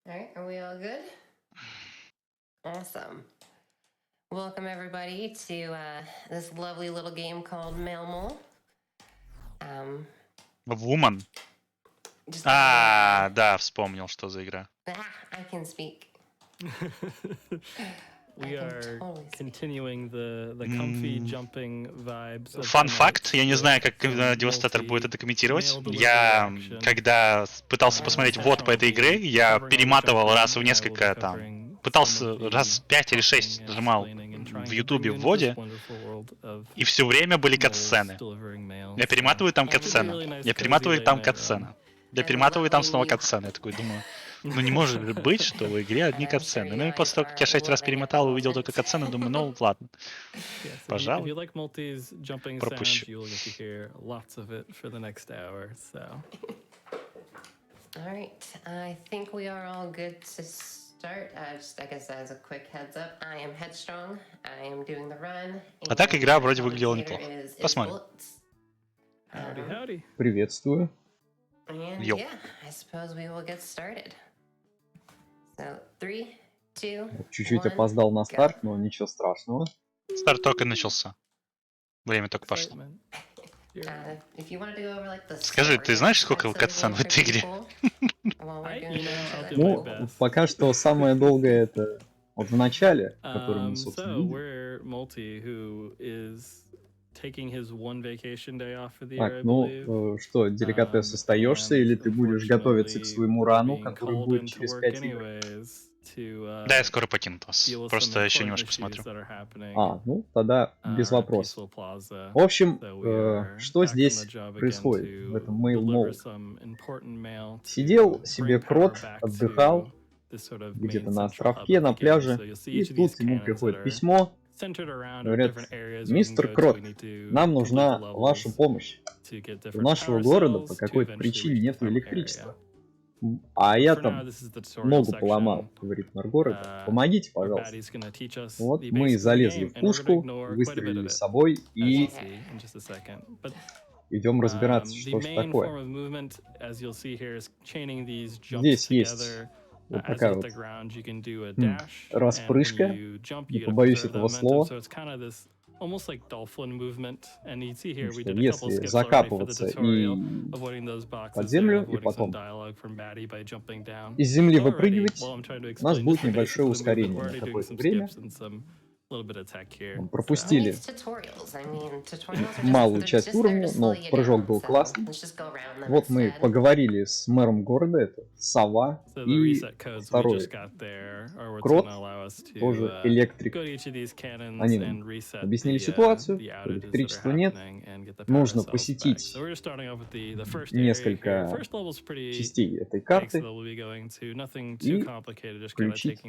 Alright, are we all good? Awesome. Welcome everybody to this lovely little game called Mail Woman. Да, вспомнил, что за игра. I can speak. We are continuing the comfy jumping vibes. Fun fact, я не знаю, как девастатор будет это комментировать. Я, когда пытался посмотреть ввод по этой игре, я перематывал раз в несколько, там, пытался раз 5 или 6 нажимал в ютубе в вводе, и все время были кат-сцены. Я перематываю там кат-сцена. Я перематываю там кат-сцена. Я перематываю там снова кат-сцены. Я такой думаю, ну не может же быть, что в игре одни кат-сцены. Ну и после того, как я 6 раз перемотал и увидел только кат-сцены, думаю, ну ладно. Пожалуй. Пропущу. Alright, I think we are all good to start. Just, I guess as a quick heads up, I am headstrong. I am doing the run. А так игра вроде выглядела неплохо. Посмотрим. Приветствую. And yeah, I suppose we will get started. So, 3, 2, Чуть-чуть опоздал на старт, но ничего страшного. Старт только начался. Время только пошло. Скажи, ты знаешь, сколько катсцен в этой игре? Ну, пока что самое долгое это вот в начале, который мы, собственно, видим. Так, ну что, деликатес, остаешься или ты будешь готовиться к своему рану, который будет через 5 игр? Да, я скоро покину вас. Просто еще немножко посмотрю. Ну, тогда без вопросов. В общем, что здесь происходит в этом Mail Mode? Сидел себе крот, отдыхал где-то на островке, на пляже, и тут ему приходит письмо. Говорят, мистер Крот, нам нужна ваша помощь. У нашего города по какой-то причине нет электричества. А я там ногу поломал, говорит мэр города. Помогите, пожалуйста. Вот мы залезли в пушку, выстрелили с собой и идем разбираться, что же такое. Здесь есть вот такая вот распрыжка, не побоюсь этого слова. Если закапываться и под землю, и потом из земли выпрыгивать, у нас будет небольшое ускорение на какое-то время. Пропустили малую часть уровня, но прыжок был классный. Вот мы поговорили с мэром города, это Сова, и второй Крот, тоже электрик. Они нам объяснили ситуацию, электричества нет, нужно посетить несколько частей этой карты и включить,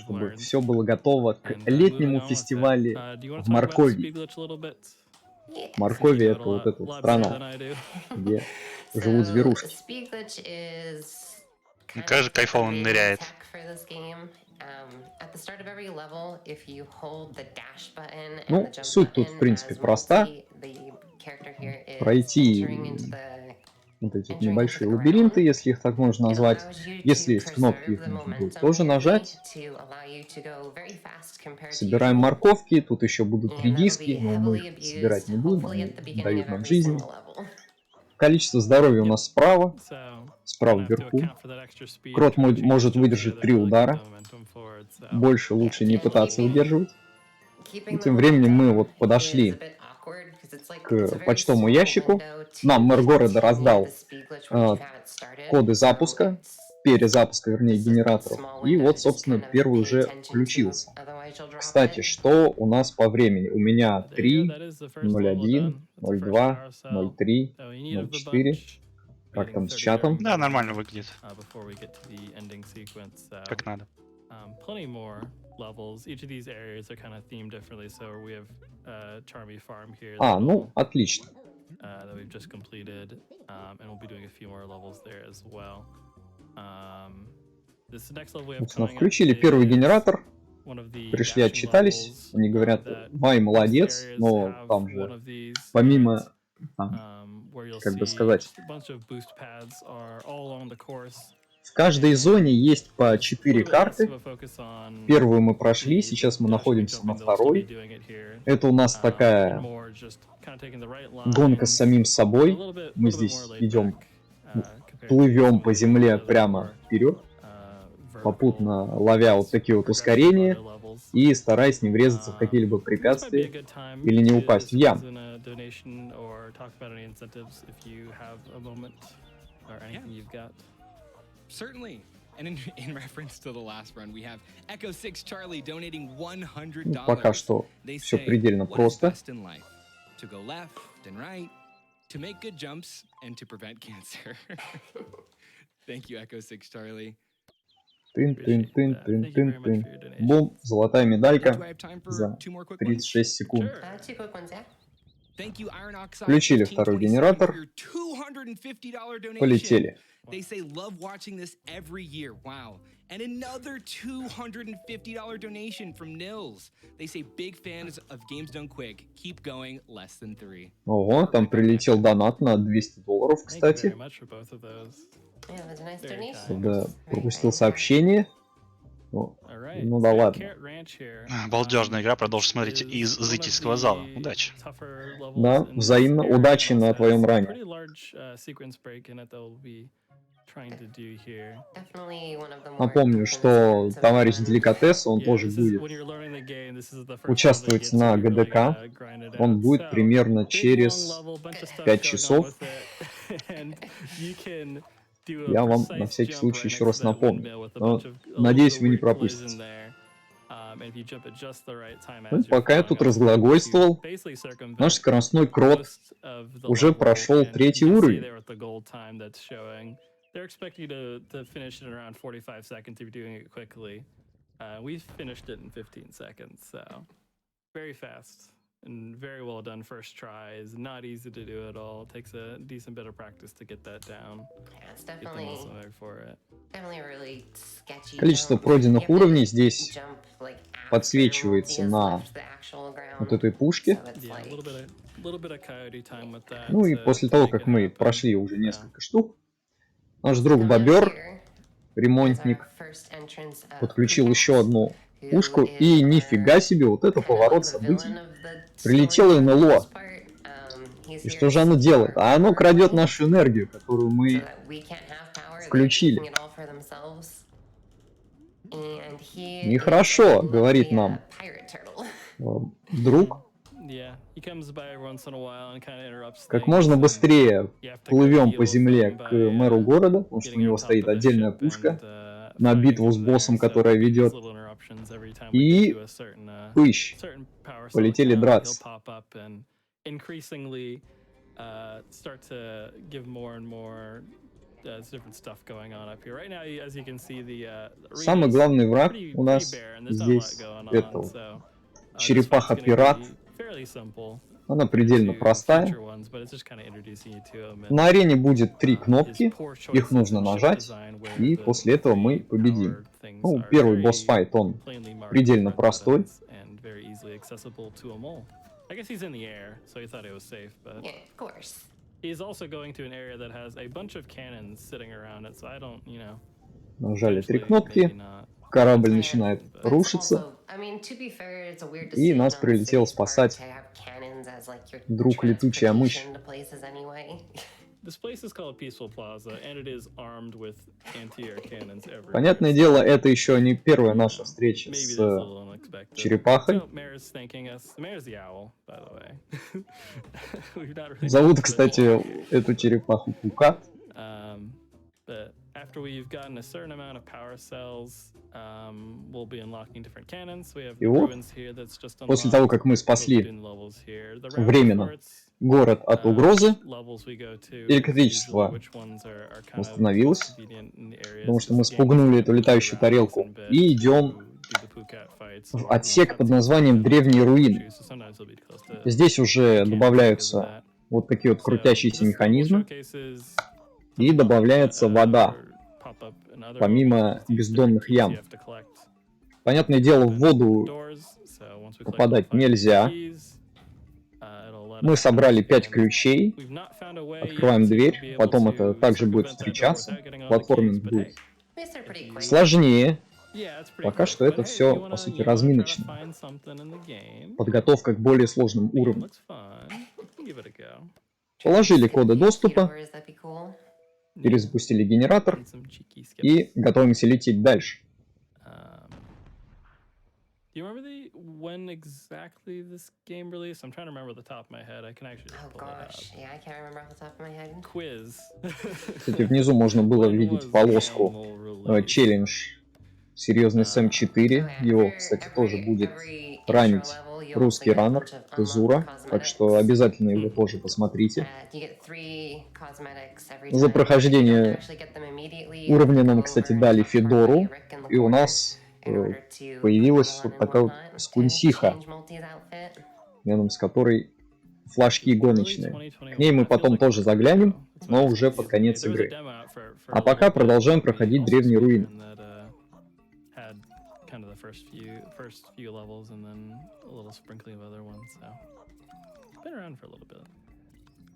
чтобы все было готово к летнему фестивале в Моркови. Моркови — это вот эта вот страна, где живут зверушки. Как же кайфово он ныряет. Ну, суть тут, в принципе, проста. Пройти вот эти небольшие лабиринты, если их так можно назвать. Если есть кнопки, их нужно будет тоже нажать. Собираем морковки, тут еще будут редиски, но мы их собирать не будем, они дают нам жизнь. Количество здоровья у нас справа вверху. Крот может выдержать 3 удара. Больше лучше не пытаться выдерживать. И тем временем мы вот подошли к почтовому ящику. Нам мэр города раздал коды запуска, перезапуска, вернее, генераторов. И вот, собственно, первый уже включился. Кстати, что у нас по времени? У меня 3, 01, 02, 03, 04. Как там с чатом? Да, нормально выглядит. Как надо. Ну, отлично. Собственно, включили первый генератор, пришли, отчитались, они говорят, Вай, молодец, но там же, помимо, как бы сказать, В каждой зоне есть по 4 карты. Первую мы прошли, сейчас мы находимся на второй. Это у нас такая гонка с самим собой. Мы здесь идем, плывем по земле прямо вперед, попутно ловя вот такие вот ускорения и стараясь не врезаться в какие-либо препятствия или не упасть в яму. Certainly. And in reference to the last run, we have Echo6Charlie donating $100. Ну, пока что все предельно просто. To go left and right, to make good jumps, and to prevent cancer. Thank you, Echo6Charlie. Тын-тын-тын-тын-тын-тын. Бум, золотая медалька за 36 секунд. Включили второй генератор. Полетели. They say love watching this every year. Wow. And another $250 donation from Nils. They say big fans of Games Done Quick. Keep going, less than 3. Ого, там прилетел донат на $200, кстати. Да, пропустил сообщение. О, ну да ладно. Балдежная игра, продолжи смотреть из зрительского зала. Удачи. Да, взаимно. Удачи на твоем ране. Напомню, что товарищ Деликатес, он тоже будет участвовать на ГДК. Он будет примерно через 5 часов. Я вам на всякий случай еще раз напомню. Но, надеюсь, вы не пропустите. Ну, пока я тут разглагольствовал, наш скоростной крот уже прошел 3-й уровень. They're expecting you to finish it in around 45 seconds if you're doing it quickly. We finished it in 15 seconds, so very fast and very well done first try. It's not easy to do at all. It takes a decent bit of practice to get that down. Yeah, it's definitely really sketchy. Количество пройденных уровней здесь подсвечивается на вот этой пушке. Ну и после того, как мы прошли уже несколько штук, наш друг Бобер, ремонтник, подключил еще одну пушку, и нифига себе, вот это поворот событий. Прилетело НЛО. И что же оно делает? А оно крадет нашу энергию, которую мы включили. Нехорошо, говорит нам друг. Как можно быстрее плывем по земле к мэру города, потому что у него стоит отдельная пушка на битву с боссом, которая ведет. И пыщ. Полетели драться. Самый главный враг у нас здесь это черепаха-пират. Она предельно простая. На арене будет 3 кнопки, их нужно нажать, и после этого мы победим. Ну, первый босс-файт, он предельно простой. Нажали 3 кнопки, корабль начинает рушиться, и нас прилетел спасать друг летучая мышь. Понятное дело, это еще не первая наша встреча с черепахой. Зовут, кстати, эту черепаху Пукат. И вот, после того, как мы спасли временно город от угрозы, электричество восстановилось, потому что мы спугнули эту летающую тарелку, и идем в отсек под названием Древние руины. Здесь уже добавляются вот такие вот крутящиеся механизмы, и добавляется вода, помимо бездонных ям. Понятное дело, в воду попадать нельзя. Мы собрали 5 ключей, открываем дверь, потом это также будет встречаться, платформинг будет These are pretty quick. Сложнее. Yeah, it's pretty Пока quick, что but это hey, все, you по wanna- сути, you wanna try to разминочно. find something in the game. Подготовка к более сложным The game уровням. looks fun. You can give it a go. Положили коды доступа, That'd be cool. перезапустили генератор And some cheeky skips. и готовимся лететь дальше. Do you remember when exactly this game released? I'm trying to remember the top of my head. I can actually just Oh pull it gosh, up. yeah, I can't remember off the top of my head. Quiz. Кстати, внизу можно было When видеть was полоску Animal released? челлендж. Серьезный Сэм 4. Его, кстати, тоже будет ранить русский раннер Зура. Так что обязательно его тоже посмотрите. За прохождение уровня нам, кстати, дали Федору. И у нас появилась вот такая вот скунсиха, рядом с которой флажки гоночные. К ней мы потом тоже заглянем, но уже под конец игры. А пока продолжаем проходить древние руины. Kind of the first few levels and then a little sprinkling of other ones, so been around for a little bit.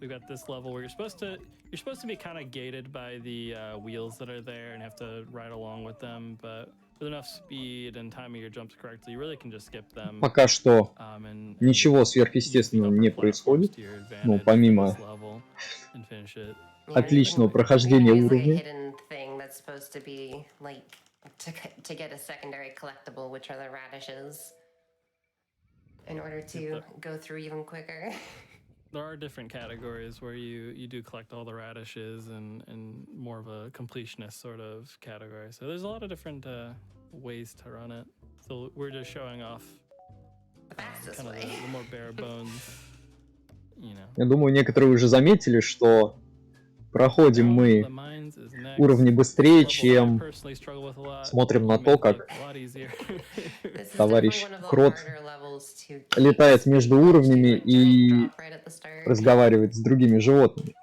We've got this level where you're supposed to be kind of gated by the wheels that are there and have to ride along with them, but with enough speed and timing your jumps correctly, you really can just skip them. Пока что ничего сверхъестественного не происходит, ну, помимо отличного прохождения уровня. To get a secondary collectible, which are the radishes, in order to go through even quicker. There are different categories where you do collect all the radishes and more of a completionist sort of category. So there's a lot of different ways to run it. So we're just showing off kind of the more bare bones, you know. Я думаю, некоторые уже заметили, что проходим мы уровни быстрее, чем смотрим на то, как товарищ Крот летает между уровнями и разговаривает с другими животными.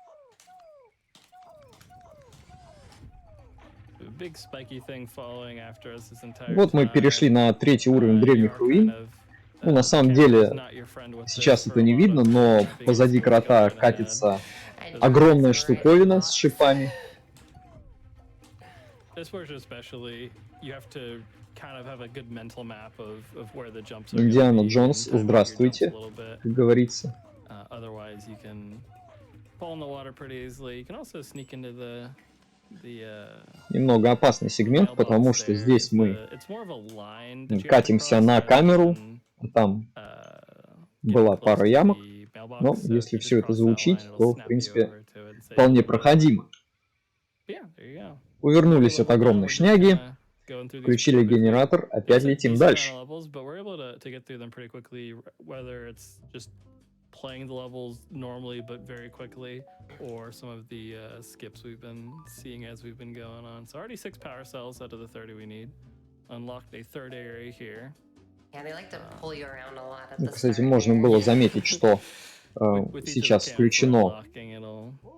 Вот мы перешли на третий уровень древних руин. Ну, на самом деле, сейчас это не видно, но позади крота катится огромная штуковина с шипами. Индиана Джонс, здравствуйте, как говорится. Немного опасный сегмент, потому что здесь мы катимся на камеру, там была пара ямок, но если все это заучить, то, в принципе, вполне проходимо. Увернулись от огромной шняги, включили генератор, опять летим дальше. Playing the levels normally but very quickly, or some of the skips we've been seeing as we've been going on. So already 6 power cells out of the 30 we need. Unlocked a third area here. Yeah, they like to pull you around a lot at the start. Кстати, можно было заметить, что сейчас включено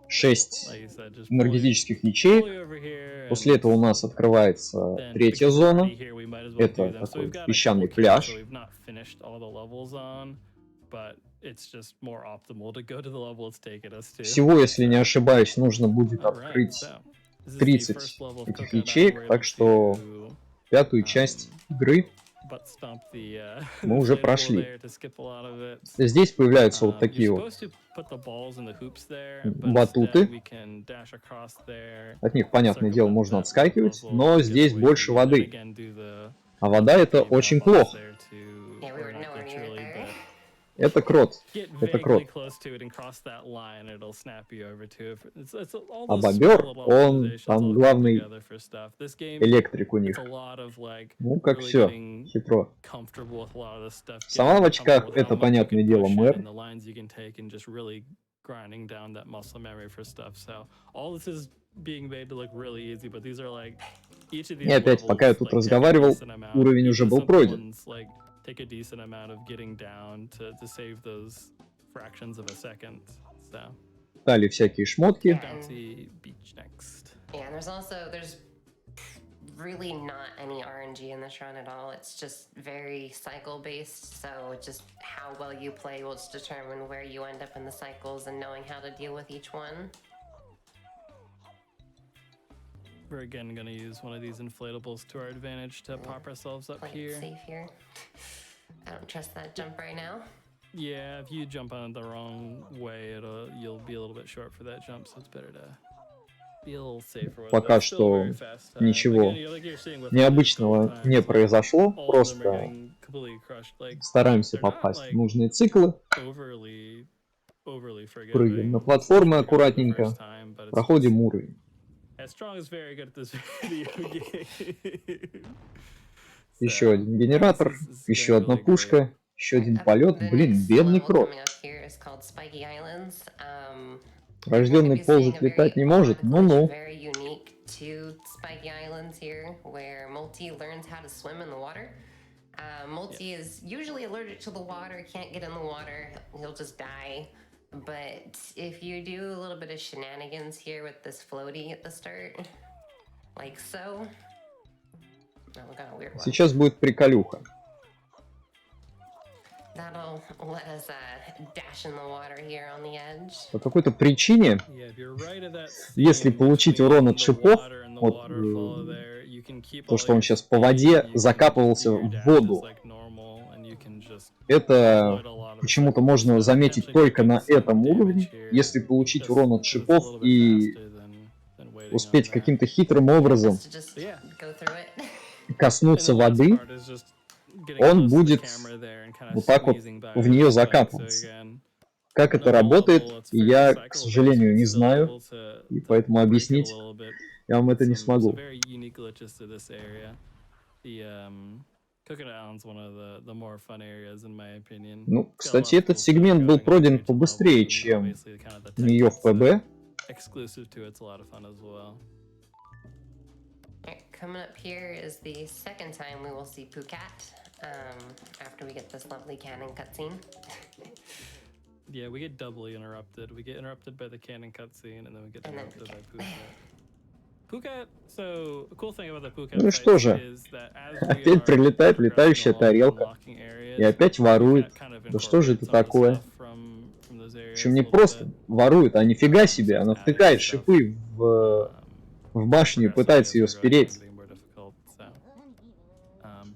6 энергетических ячеек. После этого у нас открывается третья зона. Это такой песчаный пляж. Всего, если не ошибаюсь, нужно будет открыть 30 этих ячеек, так что пятую часть игры мы уже прошли. Здесь появляются вот такие вот батуты. От них, понятное дело, можно отскакивать, но здесь больше воды. А вода — это очень плохо. Это крот. Это крот. А бобер, он там главный электрик у них. Ну, как все, хитро. Сама в очках — это, понятное дело, мэр. И опять, пока я тут разговаривал, уровень уже был пройден. Take a decent amount of getting down to save those fractions of a second. So. Дали всякие шмотки. Yeah, and there's really not any RNG in this run at all. It's just very cycle based, so just how well you play will just determine where you end up in the cycles and knowing how to deal with each one. we're again going to use one of these inflatables to our advantage to pop ourselves up Play it here. safe here. I don't trust that jump right now. Yeah, if you jump on it the wrong way, you'll be a little bit short for that jump, so it's better to be a little safer with it. Пока It's still a что very fast time. ничего Again, like you're seeing with необычного all не times, произошло, all of them are просто getting completely crushed. Like, стараемся they're not, попасть в like, нужные циклы, overly прыгаем на forgiving, платформы especially for the аккуратненько, first time, but it's проходим уровень. Headstrong is very good at this video game. Еще один генератор, еще одна пушка, еще один полет. Блин, бедный крот. Рожденный ползать, летать не может. Ну-ну. Multi is usually allergic to the water, can't get in the water, he'll just die. But if you do a little bit of shenanigans here with this floaty at the start, like so. Oh, we got a weird one. Сейчас будет приколюха. That'll let us dash in the water here on the edge. По какой-то причине, если получить урон от шипов, вот, то, что он сейчас по воде закапывался в воду, это почему-то можно заметить только на этом уровне. Если получить урон от шипов и успеть каким-то хитрым образом коснуться воды, он будет вот так вот в нее закапываться. Как это работает, я, к сожалению, не знаю, и поэтому объяснить я вам это не смогу. Ну, кстати, этот сегмент был пройден побыстрее, чем нее в ПБ. Coming up here is the second time we will see Phuket after we get this lovely cannon cutscene. Yeah, we get doubly interrupted. We get interrupted by the cannon cutscene, and then we get interrupted by Phuket. Phuket, so a cool thing about the Phuket Ну что же, is that as we опять прилетает летающая тарелка и опять ворует. Да что же это такое? Причем не просто ворует, а нифига себе, она втыкает шипы в башню и пытается ее спереть.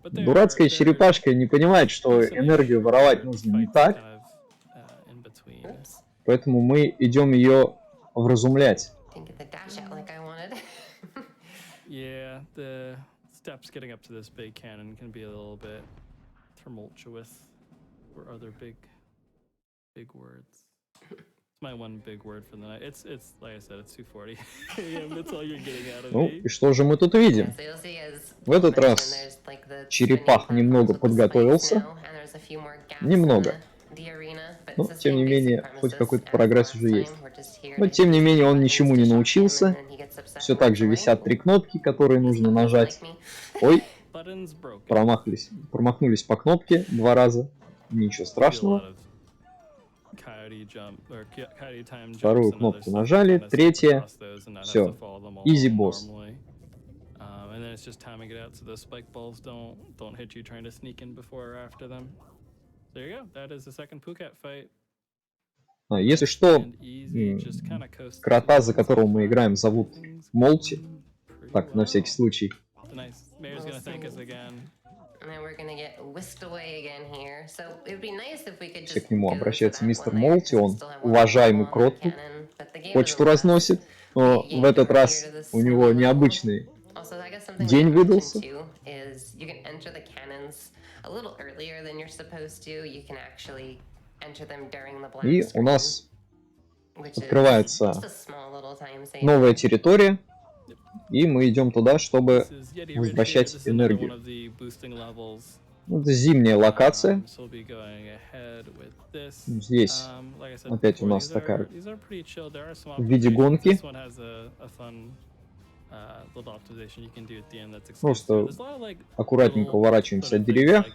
Дурацкая черепашка не понимает, что энергию воровать нужно не так, поэтому мы идем ее вразумлять. Yeah, the steps getting up to this big cannon can be a little bit tumultuous, or other big words. It's my one big word for the night. It's like I said, it's 2:40 a.m. That's all you're getting out of me. Ну и что же мы тут видим? В этот раз черепах немного подготовился. Немного. Но, тем не менее, хоть какой-то прогресс уже есть. Но, тем не менее, он ничему не научился. Все так же висят 3 кнопки, которые нужно нажать. Ой, промахнулись по кнопке 2 раза. Ничего страшного. Вторую кнопку нажали, третья. Все. Easy boss. And then it's just timing it out so those spike balls don't hit you trying to sneak in before or after them. There you go. That is the second Phuket fight. Если что, крота, за которого мы играем, зовут Молти. Так, на всякий случай. Все к нему обращаются мистер Молти, он уважаемый крот, почту разносит, но в этот раз у него необычный день выдался. И у нас открывается новая территория, и мы идем туда, чтобы возвращать энергию. Это зимняя локация. Здесь опять у нас такая в виде гонки. Просто аккуратненько уворачиваемся от деревьев,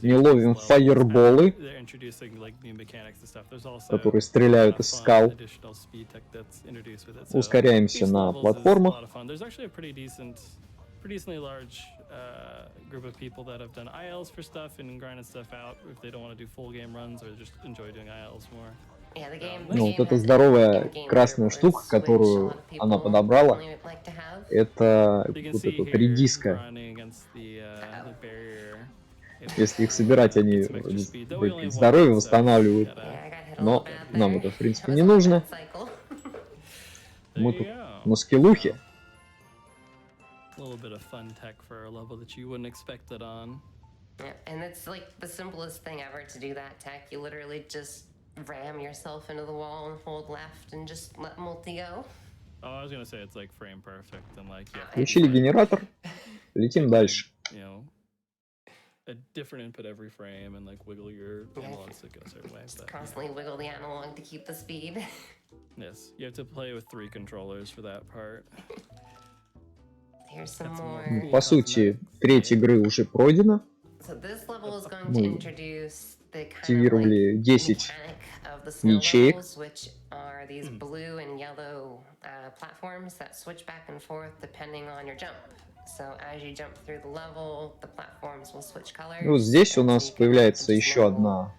не ловим фаерболы, которые стреляют из скал, ускоряемся на платформах. Group of people that have done ILs for stuff and grinded stuff out if they don't want to do full game runs or just enjoy doing ILs more. Ну, вот эта здоровая красная штука, которую она подобрала, это вот эта редиска. Если их собирать, они вроде здоровье восстанавливают. Но нам это, в принципе, не нужно. Мы тут на скиллухе. Yeah, and it's like the simplest thing ever to do that tech. You literally just ram yourself into the wall and hold left and just let multi go. Oh, I was gonna say it's like frame perfect and like yeah. Включили генератор, летим дальше. You know, a different input every frame and like wiggle your analog so it goes every way. Just constantly wiggle the analog to keep the speed. Yes, you have to play with 3 controllers for that part. Here's some more. По сути, треть игры уже пройдена. So this level is going to introduce the kind of Активировали 10 mechanic of the snow ячеек. levels, which are these blue and yellow platforms that switch back and forth depending on your jump. So as you jump through the level, the platforms will switch colors. И вот здесь у нас появляется еще одна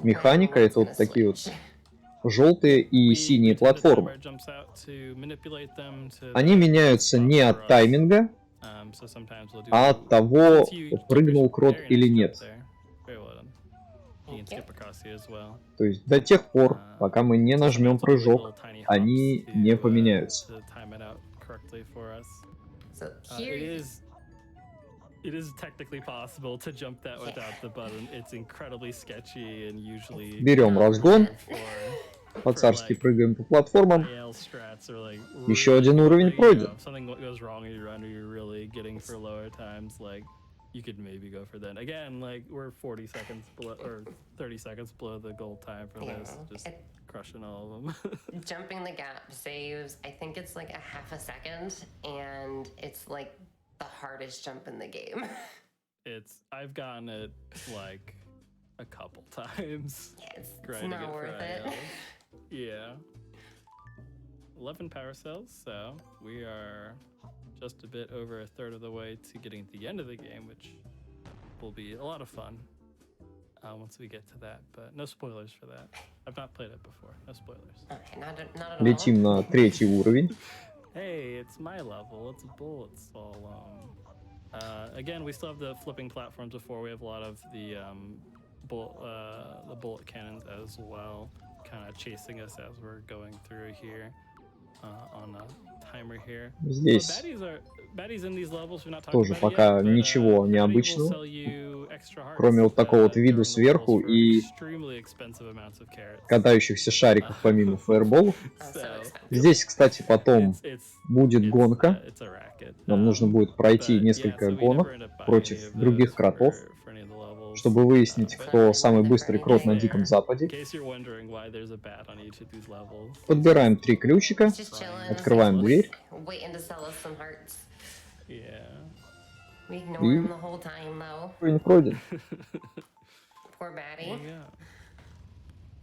механика. Это вот такие вот желтые и синие платформы. Они меняются не от тайминга, а от того, прыгнул крот или нет. То есть до тех пор, пока мы не нажмем прыжок, они не поменяются. It is technically possible to jump that without the button. It's incredibly sketchy and usually Берем разгон, по-царски прыгаем по платформам. Еще один уровень пройден. You could maybe go for that. Again, like we're 40 seconds below or 30 seconds below the goal time for this. Just crushing all of them. Jumping the gap saves, I think it's like a half a second, and it's like the hardest jump in the game. I've gotten it like a couple times. Yeah, it's not worth it. Yeah. 11 power cells, so we are just a bit over a third of the way to getting to the end of the game, which will be a lot of fun once we get to that. But no spoilers for that. I've not played it before. No spoilers. Okay, not at all. Летим на третий уровень. Hey, it's my level. It's bullets all again, we still have the flipping platforms before. We have a lot of the bullet cannons as well, kind of chasing us as we're going through here on a timer here. Здесь baddies in these levels, we're not talking тоже about пока it yet, but, ничего baddies необычного, will sell you extra hearts, кроме вот такого вот виду сверху и extremely expensive amounts of carrots. катающихся шариков помимо фаерболов. Здесь, кстати, потом будет гонка. Нам нужно будет пройти несколько гонок против других кротов, чтобы выяснить, кто самый быстрый крот на Диком Западе. Подбираем 3 ключика, открываем дверь. И уровень пройден.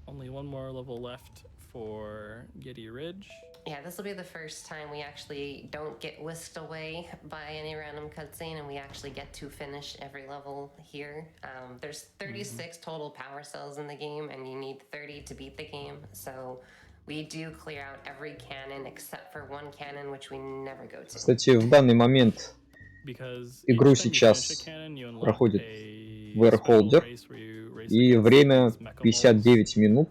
Only one more level left for Giddy Ridge. Yeah, this will be the first time we actually don't get whisked away by any random cutscene and we actually get to finish every level here. There's 36 total power cells in the game and you need 30 to beat the game. So we do clear out every cannon except for one cannon which we never go to. Кстати, в данный момент игру сейчас проходит VR-холдер и время 59 минут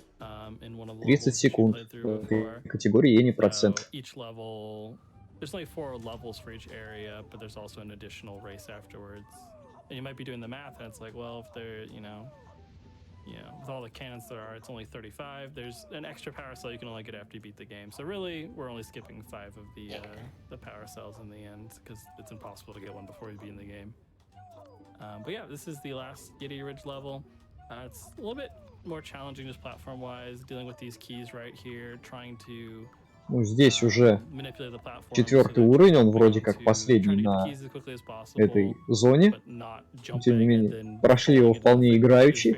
30 секунд в категории Any процент. There's only 4 levels for each area, but there's also an additional race afterwards. And you might be doing the math, and it's like, well, if they're, you know, with all the cannons there are, it's only 35. There's an extra power cell you can only get after you beat the game. So really, we're only skipping 5 of the power cells in the end, because it's impossible to get one before you beat in the game. But yeah, this is the last Giddy Ridge level. It's a little bit more challenging just platform-wise, dealing with these keys right here, trying to Ну, здесь уже 4-й уровень, он вроде как последний на этой зоне. Тем не менее, прошли его вполне играючи.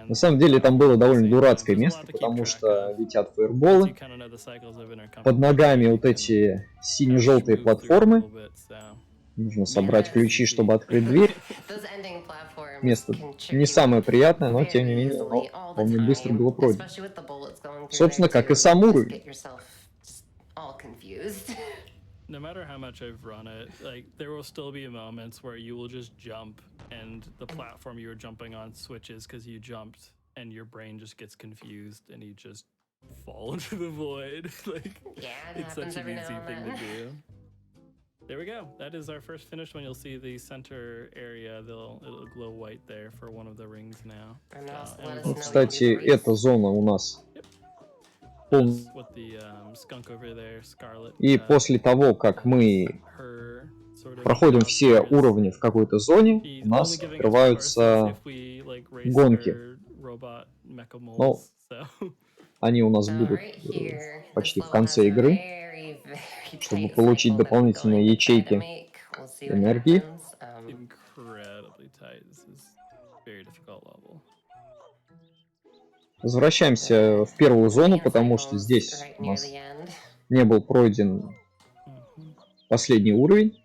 На самом деле там было довольно дурацкое место, потому что летят фаерболы, под ногами вот эти сине-желтые платформы, Нужно собрать ключи, чтобы открыть дверь. Место не самое приятное, но тем не менее, оно вполне быстро было пройдено. Собственно, как и сам уровень. No matter how much I've run it, like there will still be moments where you will just jump and the platform you were jumping on switches because you jumped and your brain just gets confused and you just fall into the void. Like it's such an easy thing to do. There we go. That is our first finish one. You'll see the center area. It'll glow white there for one of the rings now. Ну, кстати, эта зона у нас. И после того, как мы проходим все уровни в какой-то зоне, у нас открываются гонки. Но они у нас будут почти в конце игры, чтобы получить дополнительные ячейки энергии. Возвращаемся в первую зону, потому что здесь у нас не был пройден последний уровень.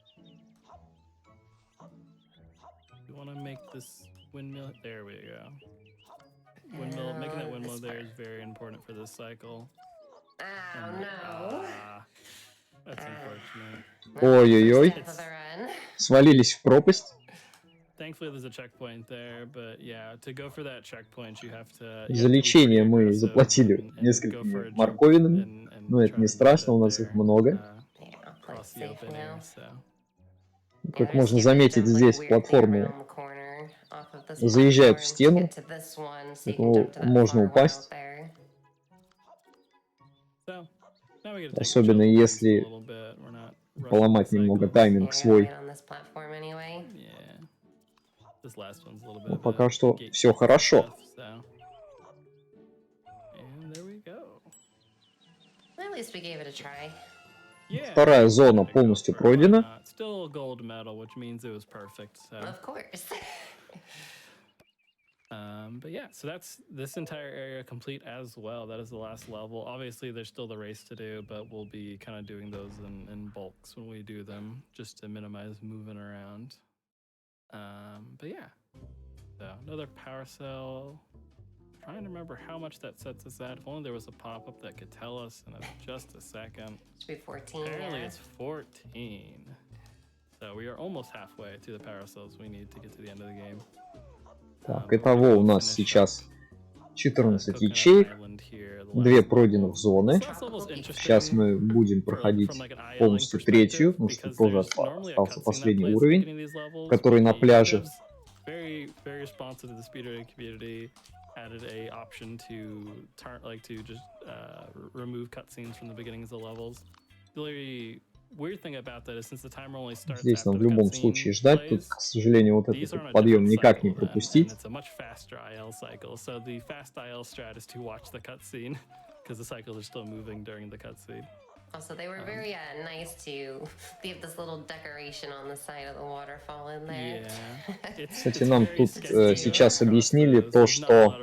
Ой-ой-ой. Свалились в пропасть. За лечение мы заплатили несколькими морковинами, но это не страшно, у нас их много. Как можно заметить, здесь платформы заезжают в стену, поэтому можно упасть. Особенно если поломать немного тайминг свой. Но пока что все хорошо. Вторая зона полностью пройдена. But yeah, so that's this entire area complete as well. That is the last level. Obviously, there's still the race to do, but we'll be kind of doing those in bulks when we do them, just to minimize moving around. But yeah, so another power cell. I'm trying to remember how much that sets us at. If only there was a pop-up that could tell us in just a second. Should be 14. Apparently, it's 14. So we are almost halfway to the power cells we need to get to the end of the game. Так, итого у нас сейчас 14 ячеек, 2 пройденных зоны. Сейчас мы будем проходить полностью третью, потому что тоже остался последний уровень, который на пляже. Added a option to just remove cutscenes from the beginnings of the levels. The weird thing about that is since the timer only starts Здесь нам в любом случае ждать, тут, к сожалению, вот этот подъем никак не пропустить. It's a much faster IL cycle, so the fast IL strat is to watch the cutscene because the cycles are still moving during the cutscene. Also, they were very nice to leave this little decoration on the side of the waterfall in there. Кстати, нам тут сейчас объяснили то, что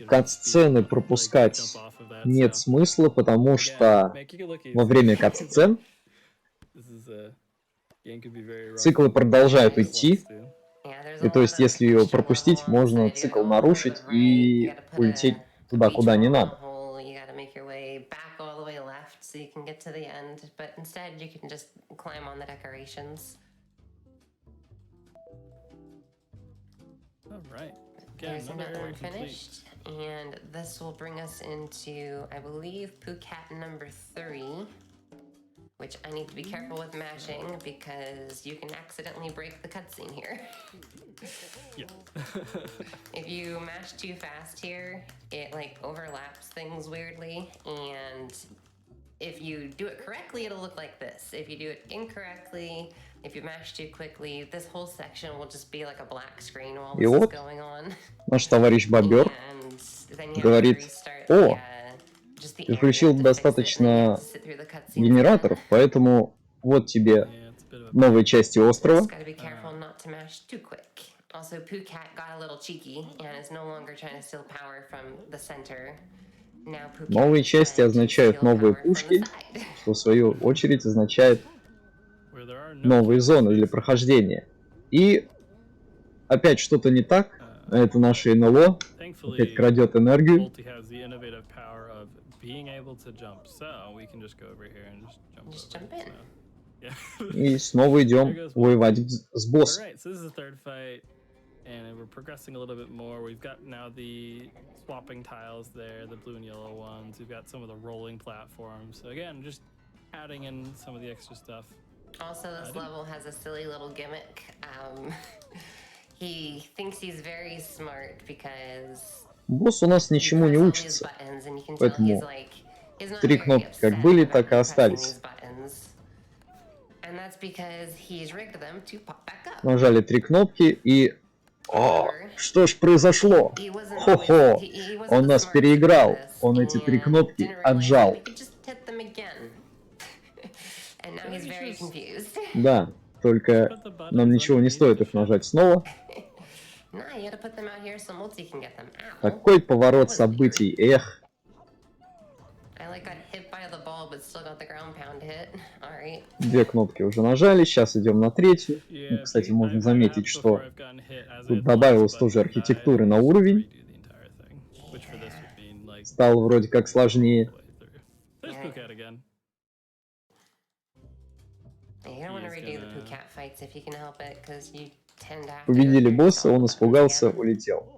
катсцены пропускать нет смысла, потому что во время катсцен циклы продолжают идти. И то есть, если ее пропустить, можно цикл нарушить и улететь туда, куда не надо. So you can get to the end, but instead you can just climb on the decorations. All right. There's another one finished, and this will bring us into, I believe, Phuket number 3, which I need to be careful with mashing because you can accidentally break the cutscene here. Yeah. If you mash too fast here, it like overlaps things weirdly, and if you do it correctly, it'll look like this. If you do it incorrectly, if you mash too quickly, this whole section will just be like a black screen while this is going on. Наш товарищ Бобер говорит: о, ты включил достаточно генераторов, поэтому вот тебе новые части острова. Also, Phuket got a little cheeky and is no longer trying to steal power from the center. Новые части означают новые пушки, что в свою очередь означает новые зоны для прохождения. И опять что-то не так. Это наше НЛО. Опять крадет энергию. И снова идем воевать с боссом. And we're progressing a little bit more. We've got now the swapping tiles there, the blue and yellow ones. We've got some of the rolling platforms. So again, just adding in some of the extra stuff. Also, this level has a silly little gimmick. He thinks he's very smart because босс у нас ничему не учится. Поэтому 3 кнопки как были, так и остались. Нажали 3 кнопки и... О, что ж произошло? Хо-хо, он нас переиграл. Он эти 3 кнопки отжал. Да, только нам ничего не стоит их нажать снова. Такой поворот событий, эх. 2 кнопки уже нажали, сейчас идем на 3-ю. Кстати, можно заметить, что тут добавилось тоже архитектуры на уровень. Стало вроде как сложнее. Победили босса, он испугался, улетел.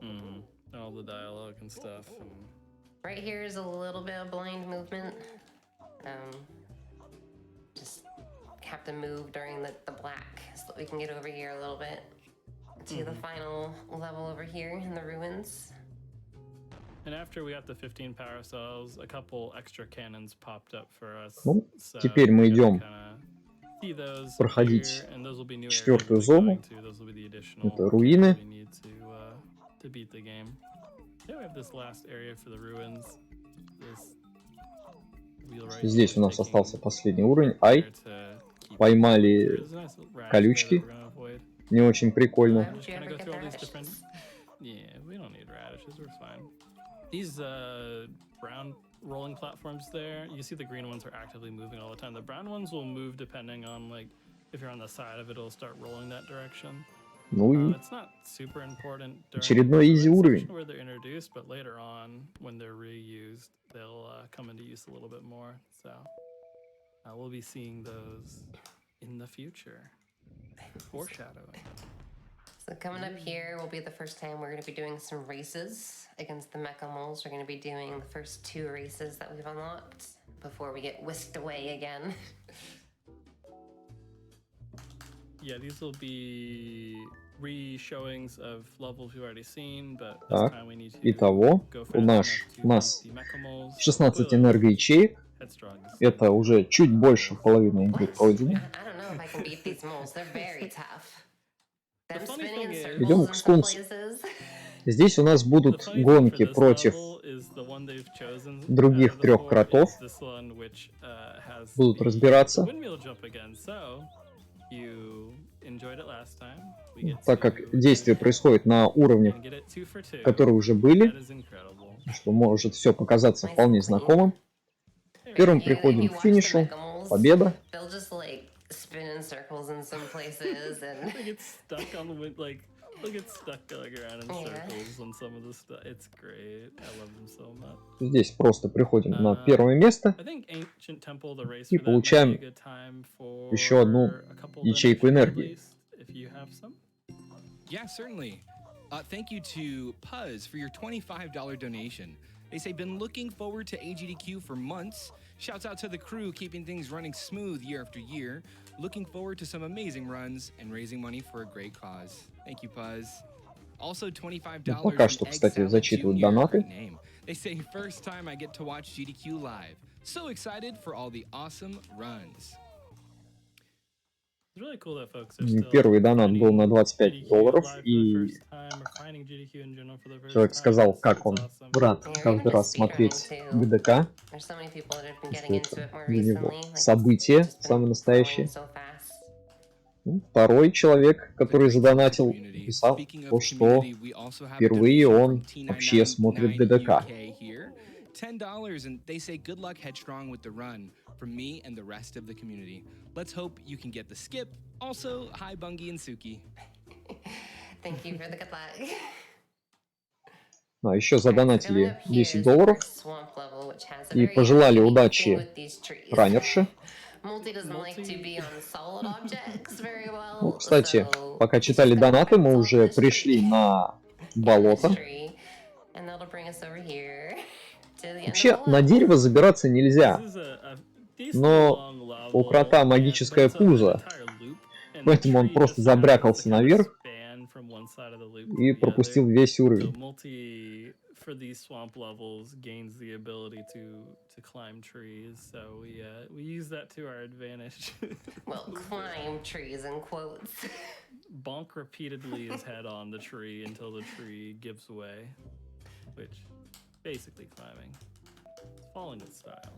Right here is a little bit of blind movement. Just have to move during the black so that we can get over here a little bit to the final level over here in the ruins. And after we got the 15 power cells, a couple extra cannons popped up for us. Ну, теперь мы идем проходить 4-ю зону. Это руины. Здесь у нас остался последний уровень. Ай, поймали колючки. Не очень прикольно. Rolling platforms there. You see the green ones are actively moving all the time. The brown ones will move depending on, like, if you're on the side of it, it'll start rolling that direction. Ну и It's not super important очередной изи уровень. where they're introduced, but later on, when they're reused, they'll come into use a little bit more. So we'll be seeing those in the future. Foreshadowing. So coming up here will be the first time we're going to be doing some races against the mecha moles. We're going to be doing the first 2 races that we've unlocked before we get whisked away again. Yeah, these will be re-showings of levels we've already seen, but this time we need to итого у нас 16 энергоячеек. Это уже чуть больше половины игры пройдено. Идем к скунсу. Здесь у нас будут гонки против других 3 кротов. Будут разбираться. Так как действие происходит на уровнях, которые уже были, что может все показаться вполне знакомым. Первым приходим к финишу. Победа. Здесь просто приходим на первое место и получаем еще одну ячейку энергии. Yeah, certainly. Thank you to Puzz for your $25 donation. They say, been looking forward to AGDQ for months. Shouts out to the crew, keeping things running smooth year after year. Looking forward to some amazing runs and raising money for a great cause. Thank you, Puzz. Also, $25 Пока что, кстати, зачитывают донаты. They say, first time I get to watch GDQ live. So excited for all the awesome runs. Первый донат был на $25, и человек сказал, как он рад каждый раз смотреть ГДК. Это для него событие самое настоящее. Второй человек, который задонатил, писал, что впервые он вообще смотрит ГДК. $10, and they say good luck headstrong with the run from me and the rest of the community. Let's hope you can get the skip. Also, hi Bungie and Suki. Thank you for the good luck. А, еще задонатили $10 и пожелали удачи раннерше. Ну, кстати, пока читали донаты, мы уже пришли на болото. Вообще, на дерево забираться нельзя, но у крота магическое пузо, поэтому он просто забрякался наверх и пропустил весь уровень. For these swamp levels gains the ability to climb trees, so we use that to our advantage. Well, climb trees in quotes. Bonk repeatedly his head on the tree until the tree gives way, which basically climbing. It's falling in style.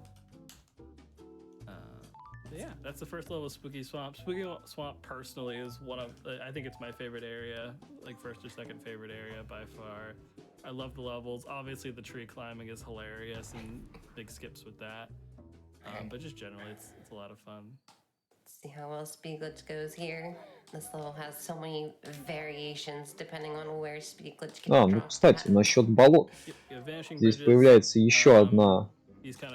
Yeah, that's the first level of Spooky Swamp. Spooky Swamp personally is one of, I think it's my favorite area, like first or second favorite area by far. I love the levels. Obviously the tree climbing is hilarious and big skips with that. But just generally it's a lot of fun. Let's see how well Speedglitch goes here. This level has so many variations depending on where Speedglitch can А, ну кстати, насчет болот. Здесь появляется еще одна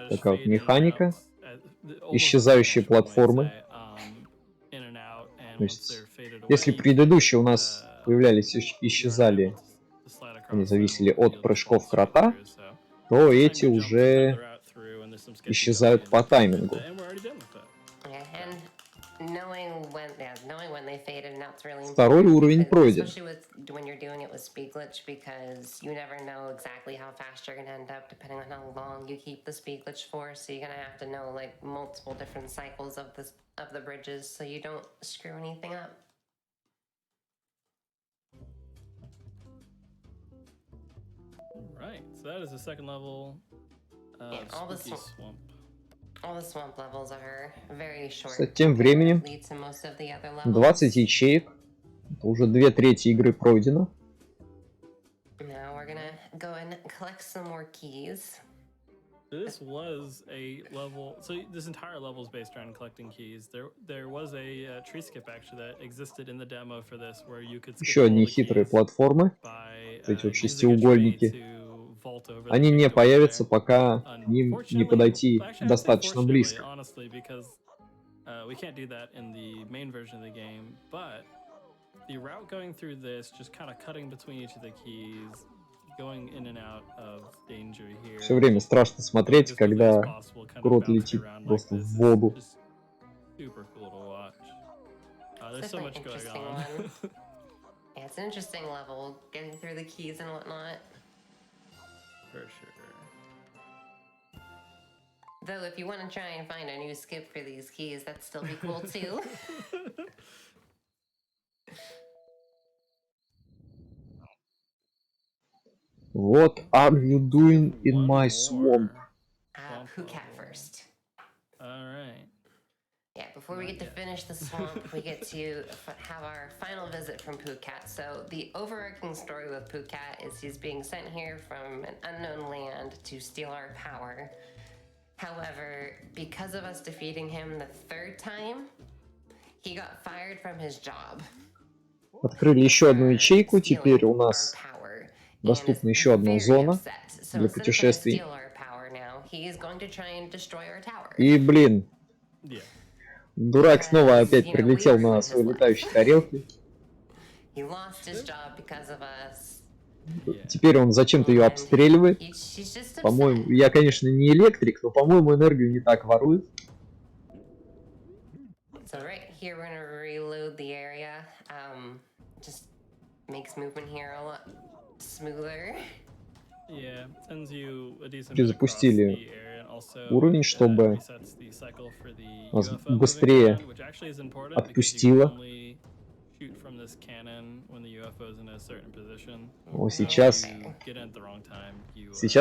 такая вот механика. Исчезающие платформы. То есть, если предыдущие у нас появлялись, исчезали, они зависели от прыжков крота, то эти уже исчезают по таймингу. Второй уровень пройден. When you're doing it with Speedglitch, because you never know exactly how fast you're gonna end up depending on how long you keep the Speedglitch for, so you're gonna have to know like multiple different cycles of the bridges so you don't screw anything up. Right, so that is the second level of Spooky Swamp. All the swamp levels are very short. Кстати, тем временем 20 ячеек. Это уже 2/3 игры пройдено. Now we're gonna go and collect some more keys. This was a level, so this entire level is based around collecting keys. There was a tree skip actually that existed in the demo for this, where you could skip Еще одни хитрые платформы. Эти вот шестиугольники. Они не появятся, пока к ним не подойти достаточно близко. We can't do that in the main version of the game, but the route going through this, just kind of cutting between each of the keys, going in and out of danger here. Все время страшно смотреть, когда крот летит просто в воду. Super cool to watch. There's so much going on. Yeah, it's an interesting level, getting through the keys and whatnot. For sure. Though, if you want to try and find a new skip for these keys, that'd still be cool too. What are you doing in my swamp? Pookat first. Alright. Yeah, before we get to finish the swamp, we get to have our final visit from Pookat. So the overarching story with Pookat is he's being sent here from an unknown land to steal our power. However, because of us defeating him the third time, he got fired from his job. Открыли еще одну ячейку, теперь у нас доступна еще одна зона для путешествий. И, блин, дурак снова опять прилетел на своей летающей тарелке. Теперь он зачем-то ее обстреливает. По-моему, я, конечно, не электрик, но, по-моему, энергию не так ворует. So right here we're gonna reload the area. Just makes movement here a lot smoother. Yeah, sends you a decent И запустили уровень, чтобы нас быстрее отпустило. О, сейчас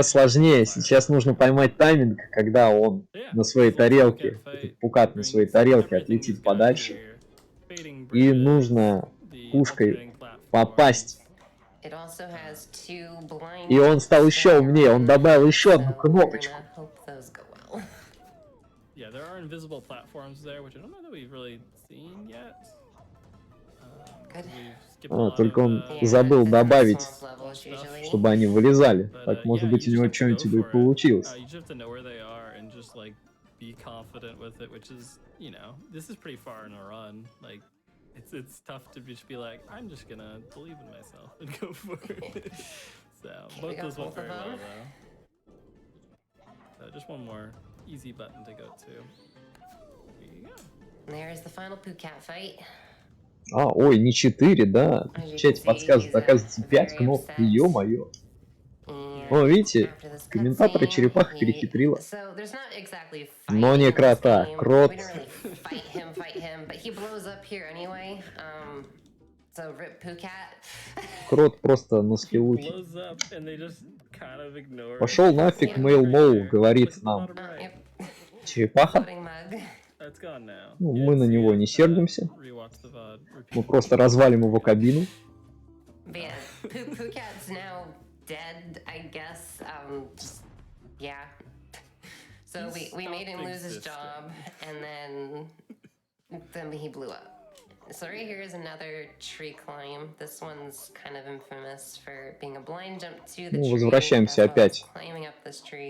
сложнее. Сейчас нужно поймать тайминг, когда он на своей тарелке, Пукат на своей тарелке отлетит подальше. И нужно пушкой попасть It also has 2 blind. И он стал еще умнее, он добавил еще одну кнопочку. Yeah, there are invisible platforms there, which I don't know that we've really seen yet. Только он забыл добавить, чтобы они вылезали. Так, может быть, у него что-нибудь и получилось. Be confident with it, which is, you know, this is pretty far in a run. Like, it's tough to just be like, I'm just gonna believe in myself and go for it. So both those went very well though. Just one more easy button to go to. There you go. There's the final Pucat fight. Ой, не 4, да. В чате подсказывают, оказывается, 5 кнопок. Ё-моё. О, видите, комментатора черепаха перехитрила. Но не крота. Крот. Крот просто на скиллухе. Пошел нафиг, Мейл Моу, говорит нам. Черепаха. Ну, мы на него не сердимся. Мы просто развалим его кабину. Dead, I guess. Yeah. So we made him lose his job, and then he blew up. So right here is another tree climb. This one's kind of infamous for being a blind jump to the tree. Возвращаемся опять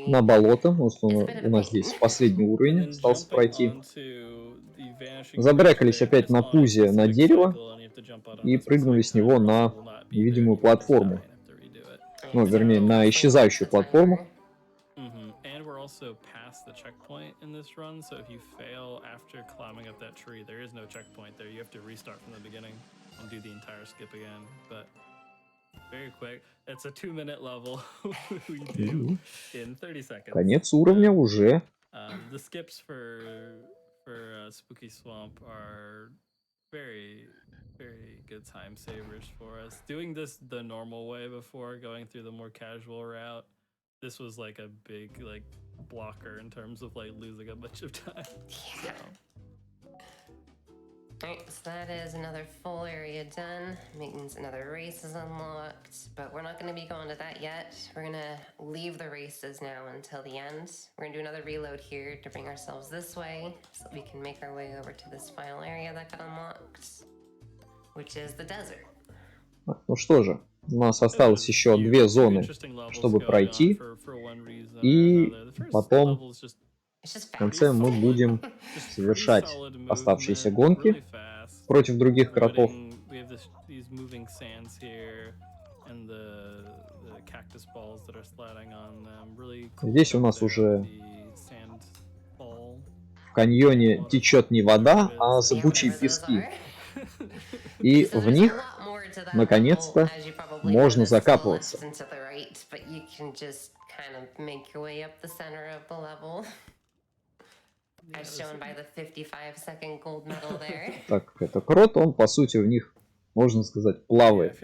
на болото. Вот у нас здесь последний уровень остался пройти. Забрекались опять на пузе на дерево и прыгнули с него на невидимую платформу. Ну, вернее, на исчезающую платформу. Also past the checkpoint in this run, so if you fail after climbing up that tree, there is no checkpoint there. You have to restart from the beginning and do the entire skip again. But very quick, it's a 2-minute level we do in 30 seconds. Конец уровня уже. The skips for Spooky Swamp are very good time savers for us. Doing this the normal way before, going through the more casual route, this was like a big blocker in terms of losing a bunch of time. Yeah. Alright, so that is another full area done. Means another race is unlocked, but we're not going to be going to that yet. We're going to leave the races now until the end. We're going to do another reload here to bring ourselves this way so that we can make our way over to this final area that got unlocked, which is the desert. Ну что же, у нас осталось еще 2 зоны, чтобы пройти, и потом в конце мы будем совершать оставшиеся гонки против других кротов. Здесь у нас уже в каньоне течет не вода, а зыбучие пески. И в них, наконец-то, можно закапываться. Так, это крот, он, по сути, в них, можно сказать, плавает.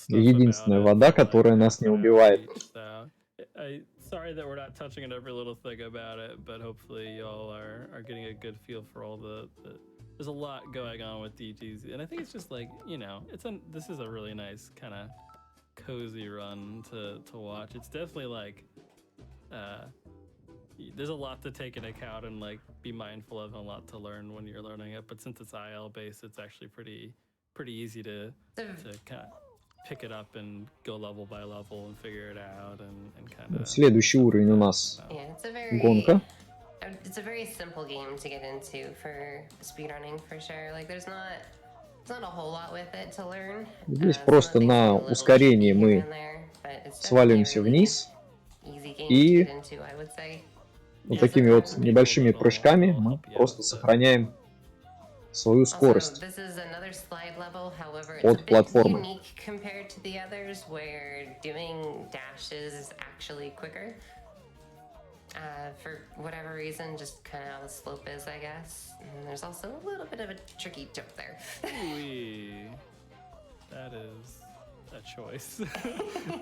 Единственная вода, которая нас не убивает. Sorry that we're not touching on every little thing about it, but hopefully y'all are getting a good feel for all the there's a lot going on with DGs, and I think it's just you know, this is a really nice kind of cozy run to watch. It's definitely there's a lot to take into account and be mindful of, and a lot to learn when you're learning it, but since it's IL based, it's actually pretty easy to kind of pick it up and go level by level and figure it out and kind of. Следующий уровень у нас гонка. It's a very simple game to get into for speedrunning for sure. There's not a whole lot with it to learn. Здесь просто на ускорении мы сваливаемся вниз и вот такими вот небольшими прыжками мы просто сохраняем свою скорость от платформы. For whatever reason, just kind of how the slope is, I guess. And there's also a little bit of a tricky jump there. That is a choice.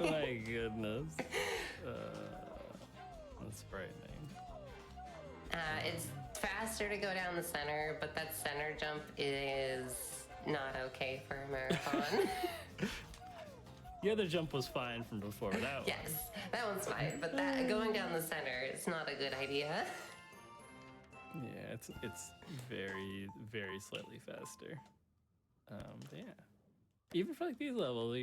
My goodness. That's frightening. It's faster to go down the center, but that center jump is not okay for a marathon. The other jump was fine from before. That yes, that one's fine, but that going down the center is not a good idea. Yeah, it's very, very slightly faster. Yeah. Even for like these levels,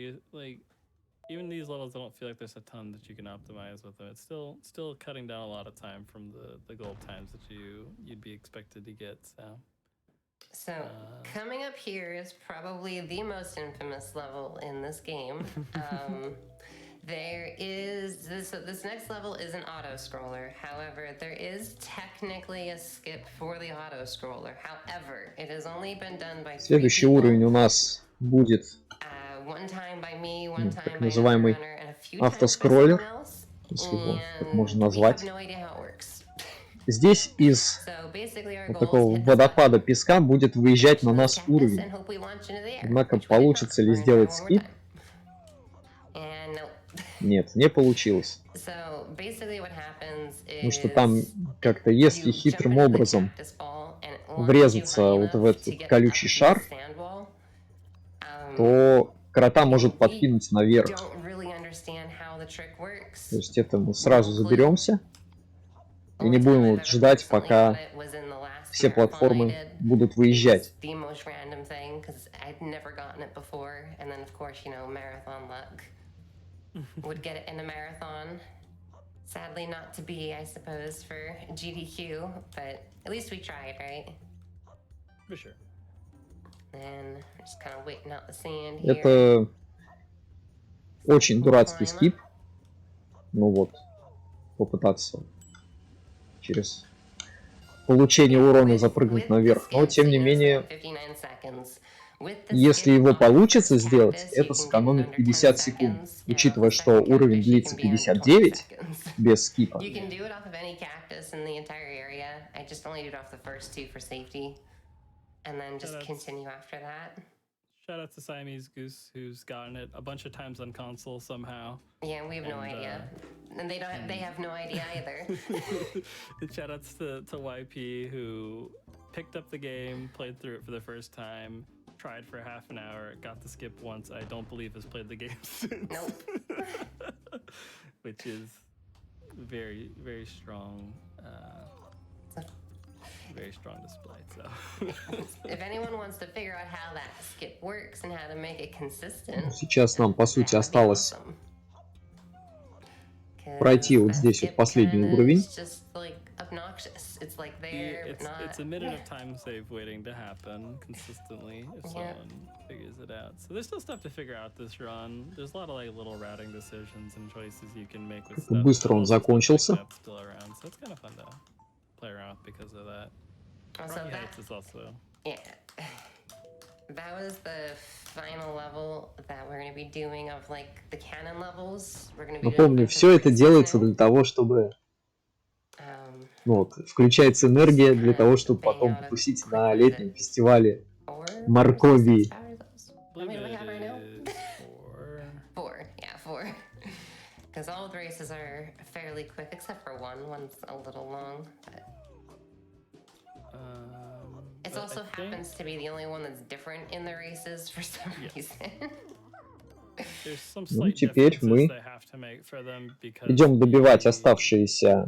even these levels, I don't feel like there's a ton that you can optimize with them. It's still cutting down a lot of time from the gold times that you'd be expected to get. So coming up here is probably the most infamous level in this game. There is this next level is an auto scroller. However, there is technically a skip for the auto scroller. However, it has only been done by 3 Следующий people. уровень у нас будет One time by me, one time так by another называемый runner, and a few times by автоскроллер, someone else. если его так And можно we have назвать. no idea how it works. Здесь из So basically our вот goal is такого hit this водопада button, песка будет выезжать на launch нас those cactus, уровень. and hope we launch into the air, Однако which we did not. получится ли We're gonna try сделать one more скип? time. And no. Нет, не получилось. So basically what happens Потому is что там как-то, если you jump хитрым into the образом cactus ball and it launches you врезаться high вот в enough to этот get колючий up to шар, the sand wall. то крота может We подкинуть наверх. don't really understand how the trick works. То есть это мы сразу заберемся и не будем вот ждать, пока все платформы будут выезжать. The most random thing because I'd never gotten it before, and then of course marathon luck would get it in a marathon. Sadly, not to be, I suppose, for GDQ, but at least we tried, right? For sure. And we're just kind of waiting out the sand here. Это очень дурацкий скип. Ну вот, попытаться через получение урона запрыгнуть наверх. Но тем не менее, если его получится сделать, это сэкономит 50 секунд. Учитывая, что уровень длится 59 без скипа. You can do it off of any cactus in the entire area. I just only do it off the first 2 for safety. And then just continue after that. Shout out to Siamese Goose, who's gotten it a bunch of times on console somehow. Yeah, we have no idea. And they have no idea either. Shout outs to YP, who picked up the game, played through it for the first time, tried for half an hour, got the skip once. I don't believe has played the game since. Nope. Which is very, very strong. Very strong display. So, if anyone wants to figure out how that skip works and how to make it consistent, сейчас нам, по сути, осталось пройти вот здесь вот последний уровень. It's a minute of time save waiting to happen consistently if someone figures it out. So there's still stuff to figure out this run. There's a lot of little routing decisions and choices you can make with stuff. Быстро он закончился. Still around, so it's kind of fun to play around because of that. Also, that is also. Yeah. That was the final level that we're going to be doing of the cannon levels. We're going to be Напомню, все это делается для того, чтобы включается энергия для того, чтобы потом потусить на летнем фестивале моркови. Four. Because all the races are fairly quick, except for one. One's a little long, but it also happens to be the only one that's different in the races for some reason. Ну, теперь мы идем добивать оставшиеся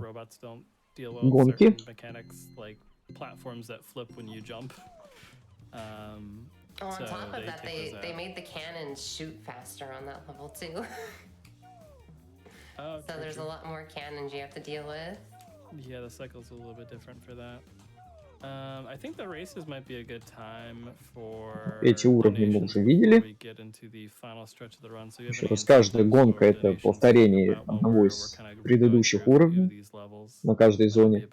гонки. On top of that, they made the cannons shoot faster on that level too. So there's a lot more cannons you have to deal with. Yeah, the cycle's a little bit different for that. I think the races might be a good time for Эти уровни мы уже видели. Еще раз, каждая гонка — это повторение одного из предыдущих уровней на каждой зоне.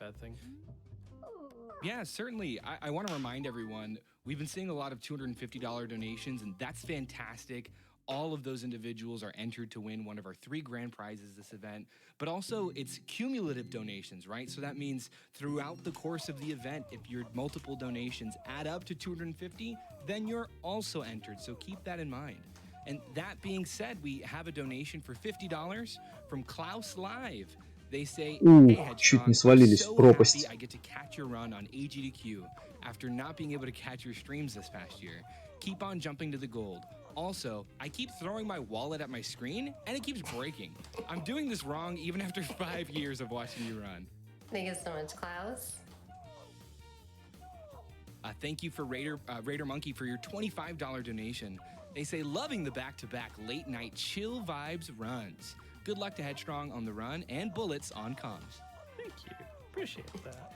Yeah, certainly. I want to remind everyone, we've been seeing a lot of $250 donations, and that's fantastic. All of those individuals are entered to win one of our 3 grand prizes this event, but also it's cumulative donations, right? So that means throughout the course of the event, if your multiple donations add up to 250, then you're also entered. So keep that in mind. And that being said, we have a donation for $50 from Klaus Live. They say, hey, чуть не свалились в пропасть. I get to catch your run on AGDQ after not being able to catch your streams this past year. Keep on jumping to the gold. Also, I keep throwing my wallet at my screen, and it keeps breaking. I'm doing this wrong even after 5 years of watching you run. Thank you so much, Klaus. Thank you for Raider Monkey for your $25 donation. They say, loving the back-to-back late-night chill vibes runs. Good luck to Headstrong on the run and bullets on comms. Thank you. Appreciate that.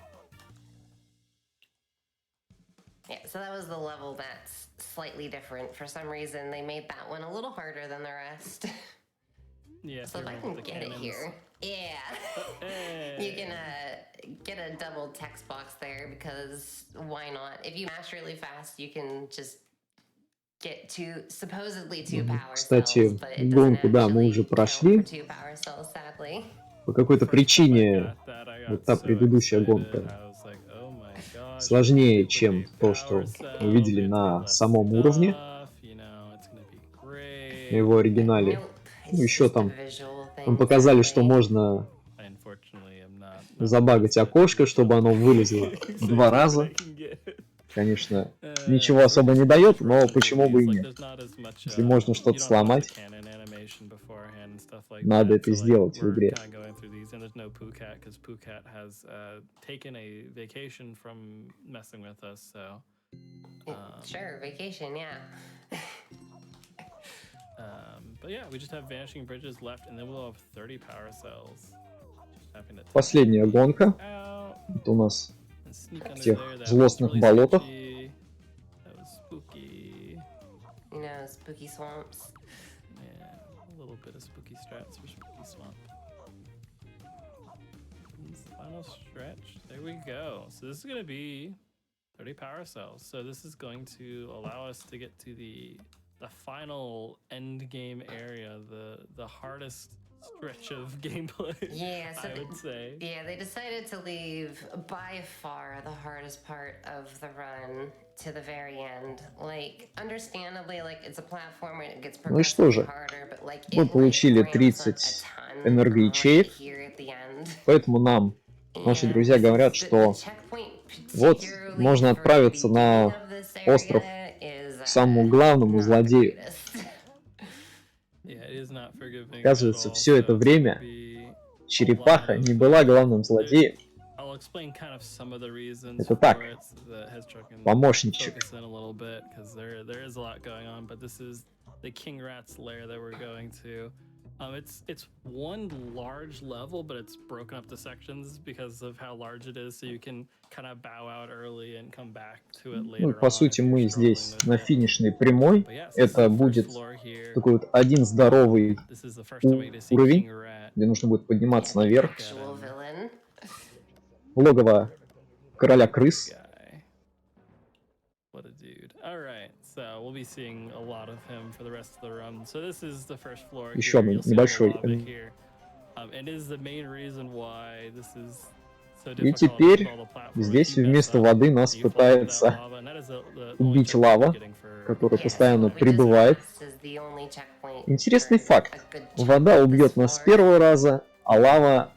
Yeah, so that was the level that's slightly different. For some reason, they made that one a little harder than the rest. Yeah. So if I can get it here. Yeah. You can get a double text box there because why not? If you mash really fast, you can just get supposedly two power Кстати, cells, but it doesn't гонку, да, мы уже actually count прошли. for two power cells, sadly. По какой-то причине вот та предыдущая гонка сложнее, чем то, что мы видели на самом уровне, на его оригинале. Ну, еще там показали, что можно забагать окошко, чтобы оно вылезло 2 раза. Конечно, ничего особо не дает, но почему бы и нет. Если можно что-то сломать, надо это сделать в игре. Sure, vacation, yeah. But yeah, we just have vanishing bridges left, and then we'll have 30 power cells. Последняя гонка. Это у нас в тех злостных болотах. You know, spooky swamps. Yeah, a little bit of spooky strats for spooky swamp. Final stretch. There we go. So this is going to be 30 power cells. So this is going to allow us to get to the final end game area, the hardest stretch of gameplay. Yeah, so I would say. Yeah, they decided to leave by far the hardest part of the run to the very end. Like, understandably, like, it's a platform where it gets progressively harder, but like, мы получили 30 энергоячеек, поэтому нам наши друзья говорят, что вот можно отправиться на остров к самому главному злодею. Оказывается, все это время черепаха не была главным злодеем. Это так, помощничек. It's one large level, but it's broken up to sections because of how large it is, so you can kind of bow out early and come back to it later. Ну, по сути, мы здесь на финишной прямой. Это будет такой вот один здоровый уровень, где нужно будет подниматься наверх. Логово короля крыс. What a dude. Alright, so we'll be seeing a lot of him for the rest of the run. So this is the first floor. Еще один небольшой. And is the main reason why this is so И теперь здесь вместо воды нас пытается убить лава, которая постоянно прибывает. Интересный факт. Вода убьет нас с первого раза, а лава,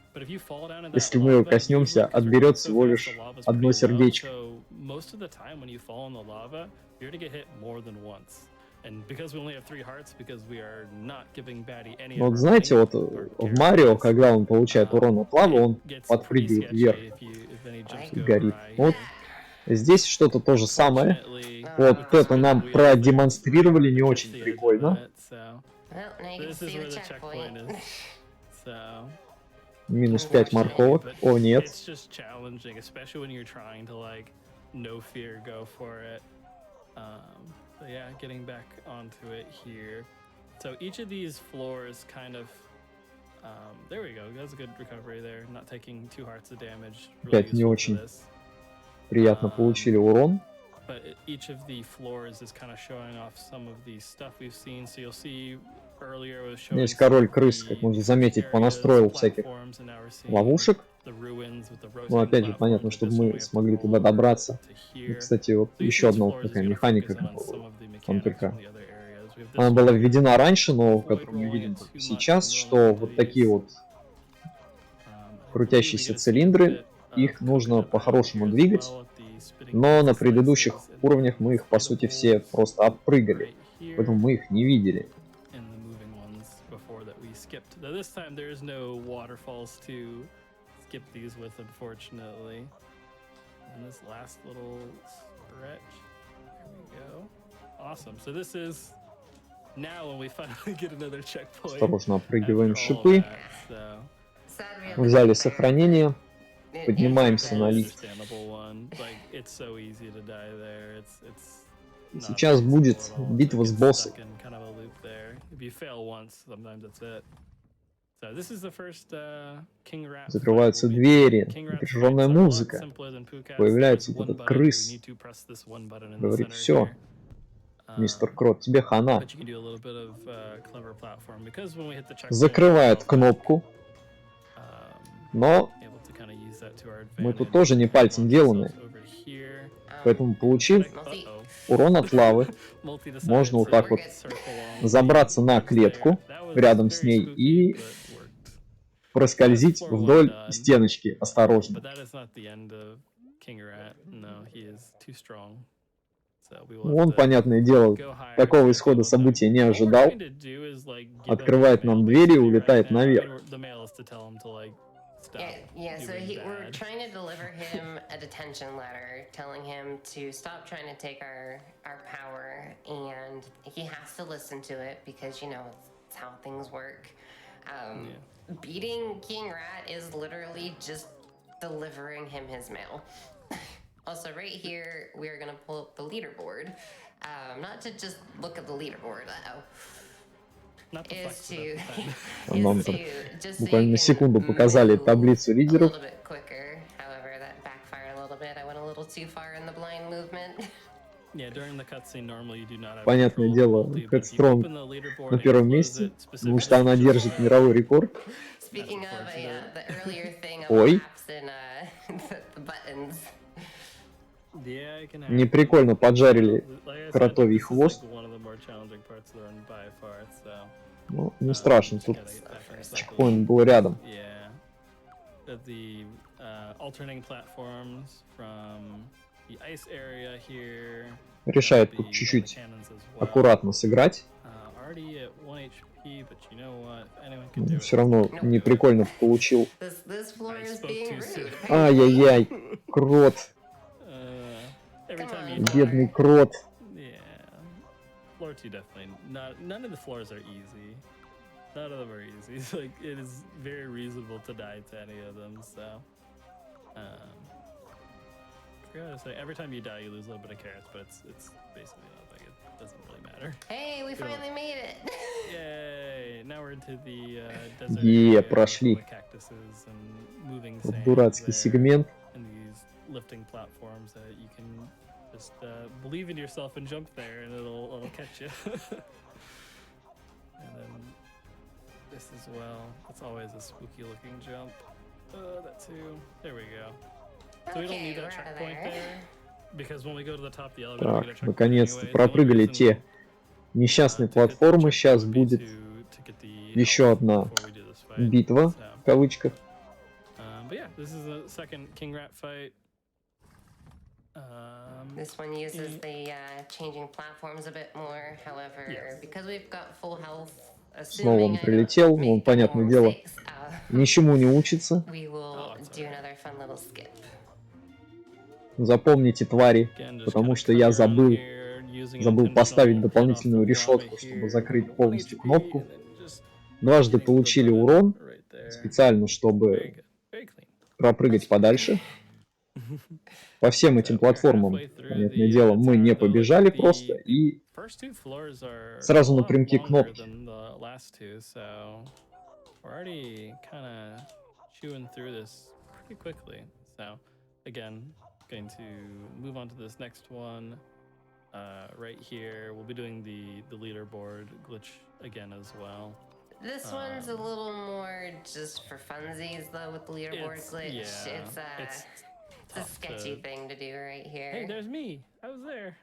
если мы его коснемся, отберет всего лишь одно сердечко. Most of the time when you fall in the lava, you're gonna get hit more than once. And because we only have 3 hearts, because we are not giving baddie any. Вот знаете, вот в Марио, когда он получает урон от лавы, он подпрыгивает вверх и горит. Вот здесь что-то то же самое. Вот это нам продемонстрировали не очень прикольно. Минус 5 морковок. О, нет. No fear, go for it. But yeah, getting back onto it here. So each of these floors kind of there we go. That's a good recovery there. Not taking 2 hearts of damage. Опять не очень приятно получили урон. But each of the floors is kind of showing off some of the stuff we've seen. So you'll see earlier was showing. Здесь король крыс, как можно заметить, понастроил всяких ловушек. Ну, опять же, понятно, чтобы мы смогли туда добраться. И, кстати, вот еще одна вот такая механика, там только она была введена раньше, но которую мы видим сейчас, что вот такие вот крутящиеся цилиндры, их нужно по-хорошему двигать, Но на предыдущих уровнях мы их, по сути, все просто отпрыгали. Поэтому мы их не видели. This time there's no waterfalls to skip these with, unfortunately. And this last little stretch, there we go. Awesome. So this is now when we finally get another checkpoint. Осторожно опрыгиваем шипы. Взяли сохранение. Поднимаемся на лифт. И сейчас будет битва с боссом. Закрываются двери, напряженная музыка. Появляется вот этот крыс. Говорит, все, мистер Крот, тебе хана. Закрывает кнопку. Но мы тут тоже не пальцем деланы. Поэтому, получив урон от лавы, можно вот так вот забраться на клетку рядом с ней и проскользить вдоль стеночки осторожно. Он, понятное дело, такого исхода события не ожидал. Открывает нам двери и улетает наверх. Yeah, so we're trying to deliver him a detention letter telling him to stop trying to take our power, and he has to listen to it because, you know, it's how things work. Beating King Rat is literally just delivering him his mail. Also, right here, we're going to pull up the leaderboard. Not to just look at the leaderboard, Нам буквально на секунду показали таблицу лидеров. Понятное дело, headstrong на первом месте, потому что она держит мировой рекорд. Ой. Не прикольно поджарили кротовий хвост. Ну, не страшно, тут чекпоинт был рядом. Решает тут чуть-чуть аккуратно сыграть. Но все равно не прикольно получил. Ай-яй-яй, крот. Бедный крот. Floor 2 definitely. None of the floors are easy. None of them are easy. It's like, it is very reasonable to die to any of them. So, I forgot to say, every time you die, you lose a little bit of carrots, but it's basically nothing. It doesn't really matter. Hey, we finally made it! Yay! Now we're into the desert area прошли. with cactuses and moving Вот sands дурацкий there, сегмент. and these lifting platforms that you can just believe in yourself and jump there, and it'll catch you. And then this as well. It's always a spooky looking jump. That too. There we go. So we don't need that checkpoint there, because when we go to the top of the elevator, we get a Так, checkpoint наконец-то anyway. пропрыгали те несчастные платформы. Сейчас будет еще одна битва, в кавычках. But yeah, this is a second King Rat fight. This one uses the changing platforms a bit more, however, because we've got full health, Снова он прилетел, но он, понятное дело, ничему не учится. Запомните, твари, потому что я забыл поставить дополнительную решетку, чтобы закрыть полностью кнопку. Дважды получили урон, специально, чтобы пропрыгать подальше. По всем этим платформам, понятное дело, мы не побежали просто и сразу напрямки кнопки. Going to move on to this next one. Right here, we'll be doing the leaderboard glitch again as well. This one's a little more just for funsies, though, with the leaderboard glitch. Yeah, It's a sketchy thing to do right here. Hey, there's me. I was there.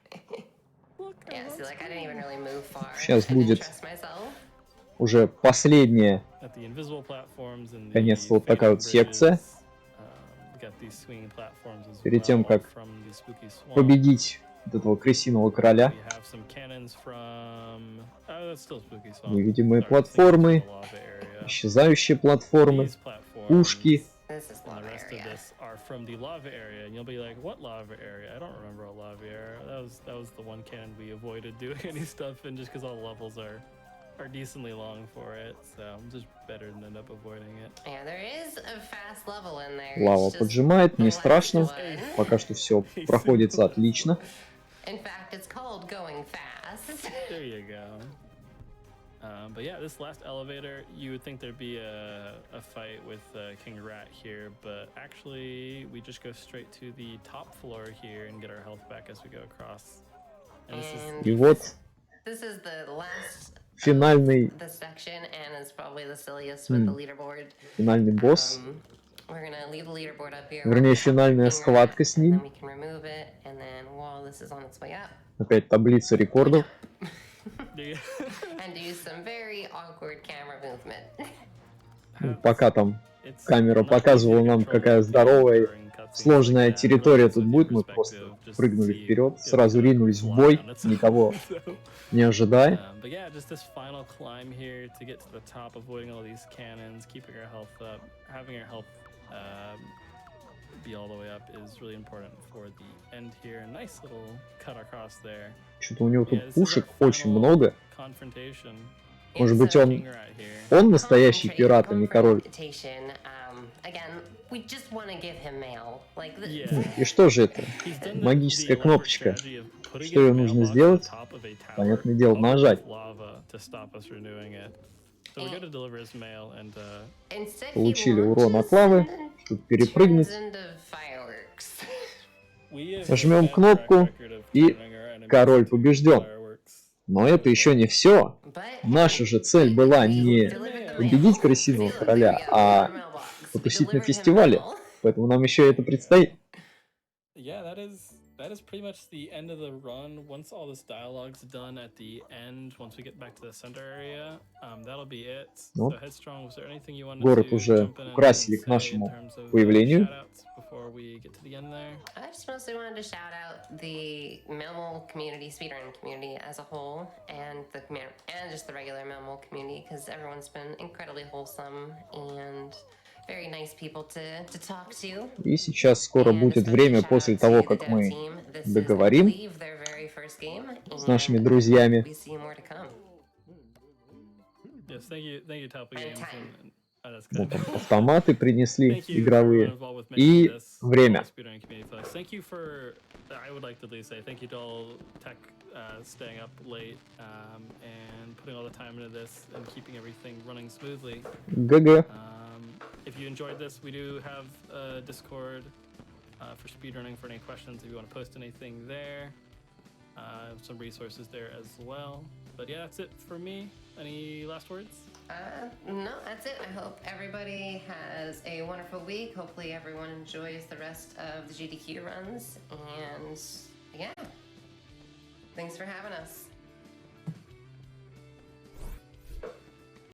Look, yeah, see, like I didn't even really move far. Сейчас будет уже последняя, наконец-то, вот такая вот секция. these swinging platforms as Перед тем, well как from the spooky swamp. победить вот этого крысиного короля. We have some cannons from... Oh, that's still spooky swamp. Невидимые Sorry, I was thinking платформы, of the lava area. исчезающие платформы, These platforms пушки. This is and lava the rest of area. this are from the lava area, and you'll be like, "What lava area? I don't remember a lava area. That was the one cannon we avoided doing any stuff in, just because all the levels are decently long for it. So just better than end up avoiding it." Yeah, there is a fast level in there. Лава It's just поджимает, the не last страшно. one. Пока что все проходится отлично. In fact, it's called going fast. There you go. But yeah, this last elevator, you would think there'd be a fight with King Rat here, but actually we just go straight to the top floor here and get our health back as we go across. And this is И вот This is the last финальный, of the section, and it's probably the silliest with the leaderboard. финальный босс. We're gonna leave the leaderboard up here. Вернее, финальная схватка с And then ним. we can remove it, and then while this is on its way up, Опять таблица рекордов. and do some very awkward camera movement. Ну, пока там камера показывала нам, какая здоровая, сложная территория тут будет, мы просто прыгнули вперед, сразу ринулись в бой, никого не ожидая. But yeah, just this final climb here to get to the top, avoiding all these cannons, keeping our health up, having our health be all the way up is really important for the end here. Nice little cut across there. Что-то у него Yeah, тут this is пушек our очень final много. confrontation. Может быть, King Rat here. он настоящий пират, а не король. Again, we just want to give him mail. Like Yeah. И что же это? He's done the Магическая elaborate кнопочка. strategy of putting Что ее his нужно mailbox сделать? on top of a tower, Понятное дело, covered with нажать. lava to stop us renewing it. So we're going to deliver his mail and instead he Получили урон от launches лавы, and чтобы перепрыгнуть. turns into fireworks. we have Нажмем a bad кнопку, track record of и turning our enemies король into побежден. fireworks. Но это еще не все. But Наша же цель была не победить крысиного короля, а потусить на фестивале. Поэтому нам еще это предстоит. Yeah, that is pretty much the end of the run. Once all this dialogue's done at the end, once we get back to the center area, that'll be it. Ну, So Headstrong, was there anything you wanted город to уже jump in and украсили к say in нашему terms of появлению. shout-outs before we get to the end there? I just mostly wanted to shout out the Mammal community, speedrun community as a whole, and just the regular Mammal community, because everyone's been incredibly wholesome and very nice people to talk to. И сейчас скоро будет время после того, как мы договорим с нашими друзьями. Yes, thank you, Talpa Games. Вот автоматы принесли игровые. И время. Thank you for, I would like to at least say thank you to all tech staying up late and putting all the time into this and keeping everything running smoothly. ГГ. If you enjoyed this, we do have a Discord for speedrunning for any questions if you want to post anything there. Some resources there as well. But yeah, that's it for me. Any last words? No, that's it. I hope everybody has a wonderful week. Hopefully everyone enjoys the rest of the GDQ runs. And yeah, thanks for having us.